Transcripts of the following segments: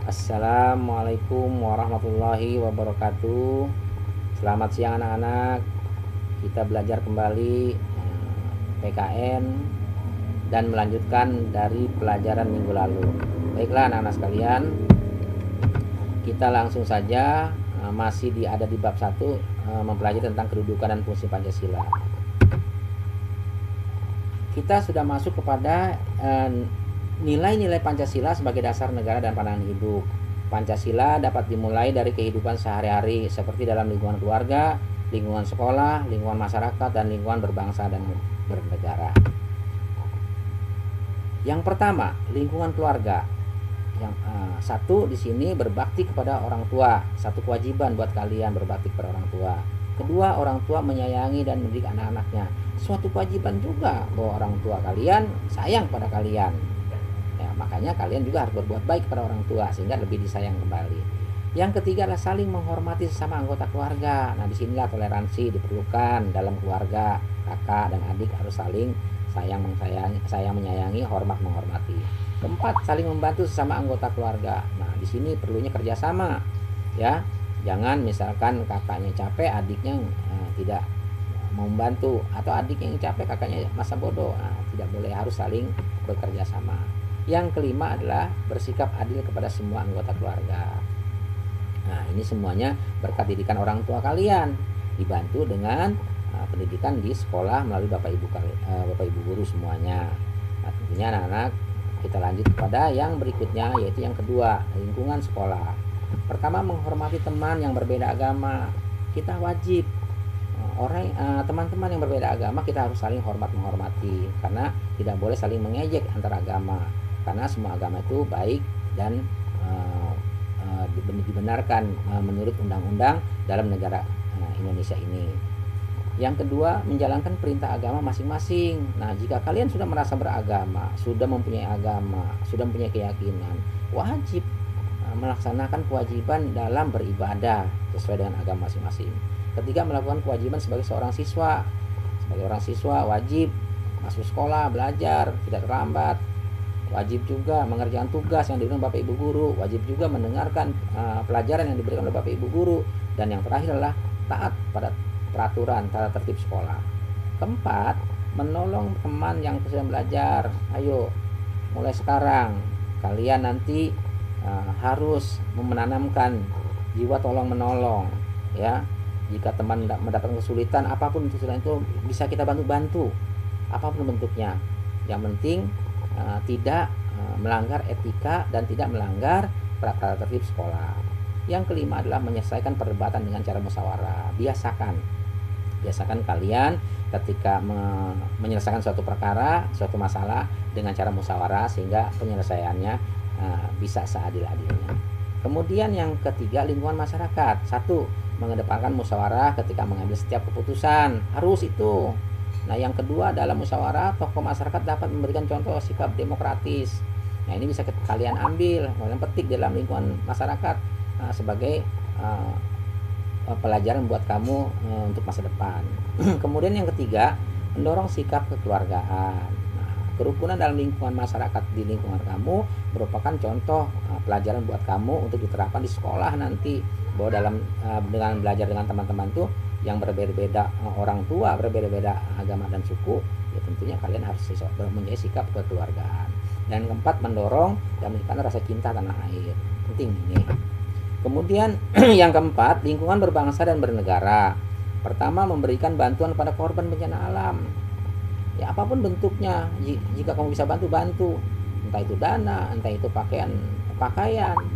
Assalamualaikum warahmatullahi wabarakatuh. Selamat siang anak-anak. Kita belajar kembali PKN dan melanjutkan dari pelajaran minggu lalu. Baiklah anak-anak sekalian, kita langsung saja masih ada di bab 1, mempelajari tentang kedudukan dan fungsi Pancasila. Kita sudah masuk kepada nilai-nilai Pancasila sebagai dasar negara dan pandangan hidup. Pancasila dapat dimulai dari kehidupan sehari-hari seperti dalam lingkungan keluarga, lingkungan sekolah, lingkungan masyarakat, dan lingkungan berbangsa dan bernegara. Yang pertama, lingkungan keluarga. Yang satu di sini berbakti kepada orang tua, satu kewajiban buat kalian berbakti kepada orang tua. Kedua, orang tua menyayangi dan mendidik anak-anaknya. Suatu kewajiban juga bahwa orang tua kalian sayang pada kalian. Ya, makanya kalian juga harus berbuat baik kepada orang tua sehingga lebih disayang kembali. Yang ketiga adalah saling menghormati sesama anggota keluarga. Nah, disinilah toleransi diperlukan dalam keluarga. Kakak dan adik harus saling sayang menyayangi, hormat menghormati. Keempat, saling membantu sesama anggota keluarga. Nah, di sini perlunya kerjasama, ya. Jangan misalkan kakaknya capek, adiknya tidak mau membantu, atau adiknya yang capek, kakaknya masa bodoh. Nah, tidak boleh, harus saling bekerja sama. Yang kelima adalah bersikap adil kepada semua anggota keluarga. Nah, ini semuanya berkat didikan orang tua kalian, dibantu dengan pendidikan di sekolah melalui Bapak Ibu guru semuanya. Nah, tentunya anak-anak, kita lanjut kepada yang berikutnya, yaitu yang kedua, lingkungan sekolah. Pertama, menghormati teman yang berbeda agama. Kita wajib teman-teman yang berbeda agama kita harus saling hormat menghormati, karena tidak boleh saling mengejek antar agama, karena semua agama itu baik dan dibenarkan menurut undang-undang dalam negara Indonesia ini. Yang kedua, menjalankan perintah agama masing-masing. Nah, jika kalian sudah merasa beragama, sudah mempunyai agama, sudah mempunyai keyakinan, wajib melaksanakan kewajiban dalam beribadah sesuai dengan agama masing-masing. Ketiga, melakukan kewajiban sebagai seorang siswa. Sebagai orang siswa wajib masuk sekolah, belajar, tidak terlambat. Wajib juga mengerjakan tugas yang diberikan Bapak Ibu guru. Wajib juga mendengarkan pelajaran yang diberikan oleh Bapak Ibu guru. Dan yang terakhir adalah taat pada peraturan tata tertib sekolah. Keempat, menolong teman yang sedang belajar. Ayo, mulai sekarang kalian nanti harus menanamkan jiwa tolong menolong, ya. Jika teman mendapatkan kesulitan, apapun kesulitan itu bisa kita bantu, apapun bentuknya. Yang penting tidak melanggar etika dan tidak melanggar tata tertib sekolah. Yang kelima adalah menyelesaikan perdebatan dengan cara musyawarah. Biasakan kalian ketika menyelesaikan suatu perkara, suatu masalah dengan cara musyawarah sehingga penyelesaiannya bisa seadil-adilnya. Kemudian yang ketiga, lingkungan masyarakat. Satu, mengedepankan musyawarah ketika mengambil setiap keputusan, harus itu. Nah, yang kedua, dalam musyawarah tokoh masyarakat dapat memberikan contoh sikap demokratis. Nah, ini bisa kalian ambil, kalian petik dalam lingkungan masyarakat sebagai pelajaran buat kamu untuk masa depan. Kemudian yang ketiga, mendorong sikap kekeluargaan. Nah, kerukunan dalam lingkungan masyarakat di lingkungan kamu merupakan contoh pelajaran buat kamu untuk diterapkan di sekolah nanti, bahwa dengan belajar dengan teman-teman tuh yang berbeda-beda orang tua, berbeda-beda agama dan suku, ya tentunya kalian harus mempunyai sikap kekeluargaan. Dan keempat, mendorong dan meningkatkan rasa cinta tanah air. Penting ini. Kemudian yang keempat, lingkungan berbangsa dan bernegara. Pertama, memberikan bantuan pada korban bencana alam. Ya, apapun bentuknya, jika kamu bisa bantu. Entah itu dana, entah itu pakaian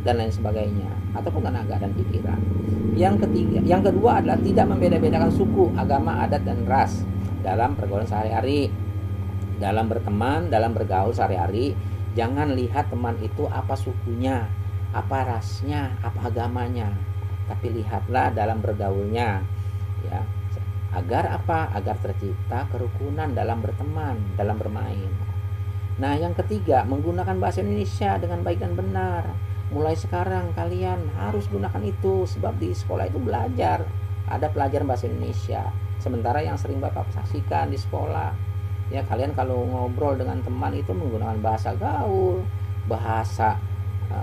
dan lain sebagainya, ataupun tenaga dan pikiran. Yang kedua adalah tidak membeda-bedakan suku, agama, adat dan ras dalam pergaulan sehari-hari. Dalam berteman, dalam bergaul sehari-hari, jangan lihat teman itu apa sukunya, apa rasnya, apa agamanya, tapi lihatlah dalam bergaulnya, ya. Agar apa? Agar tercipta kerukunan dalam berteman, dalam bermain. Nah, yang ketiga, menggunakan bahasa Indonesia dengan baik dan benar. Mulai sekarang kalian harus gunakan itu, sebab di sekolah itu belajar, ada pelajaran bahasa Indonesia. Sementara yang sering Bapak saksikan di sekolah, ya, kalian kalau ngobrol dengan teman itu menggunakan bahasa gaul, bahasa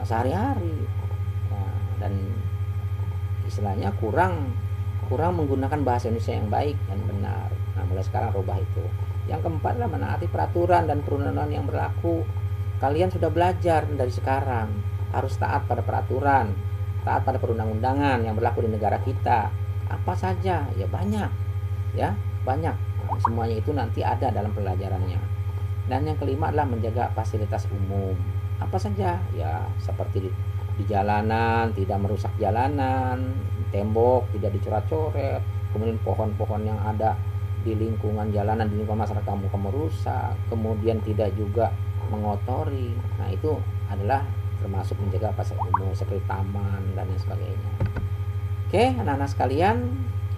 sehari-hari. Nah, dan istilahnya kurang menggunakan bahasa Indonesia yang baik dan benar. Nah, mulai sekarang rubah itu. Yang keempat adalah menaati peraturan dan perundangan yang berlaku. Kalian sudah belajar dari sekarang harus taat pada peraturan, taat pada perundang-undangan yang berlaku di negara kita. Apa saja? Ya banyak. Ya, banyak. Semuanya itu nanti ada dalam pelajarannya. Dan yang kelima adalah menjaga fasilitas umum. Apa saja? Ya, seperti di jalanan, tidak merusak jalanan, tembok tidak dicoret-coret, kemudian pohon-pohon yang ada di lingkungan jalanan, di lingkungan masyarakat kamu rusak, kemudian tidak juga mengotori. Nah, itu adalah termasuk menjaga fasilitas umum seperti taman dan lain sebagainya. Oke, anak-anak sekalian,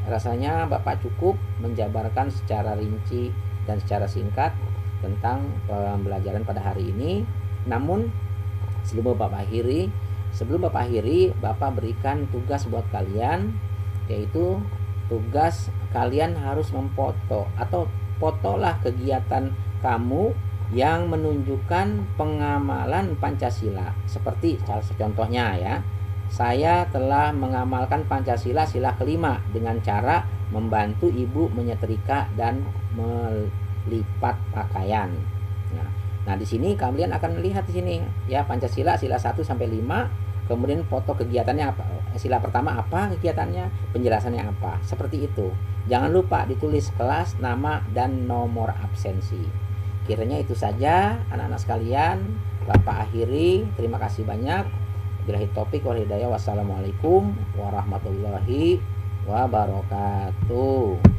rasanya Bapak cukup menjabarkan secara rinci dan secara singkat tentang pembelajaran pada hari ini. Namun sebelum Bapak akhiri, Bapak berikan tugas buat kalian, yaitu tugas kalian harus memfoto atau fotolah kegiatan kamu yang menunjukkan pengamalan Pancasila. Seperti contohnya ya, saya telah mengamalkan Pancasila sila kelima dengan cara membantu ibu menyetrika dan melipat pakaian. Nah, di sini kalian akan melihat di sini ya, Pancasila sila 1 sampai 5, kemudian foto kegiatannya apa. Sila pertama apa kegiatannya, penjelasannya apa. Seperti itu. Jangan lupa ditulis kelas, nama, dan nomor absensi. Kiranya itu saja anak-anak sekalian. Bapak akhiri. Terima kasih banyak. Billahi taufik wal hidayah. Wassalamualaikum warahmatullahi wabarakatuh.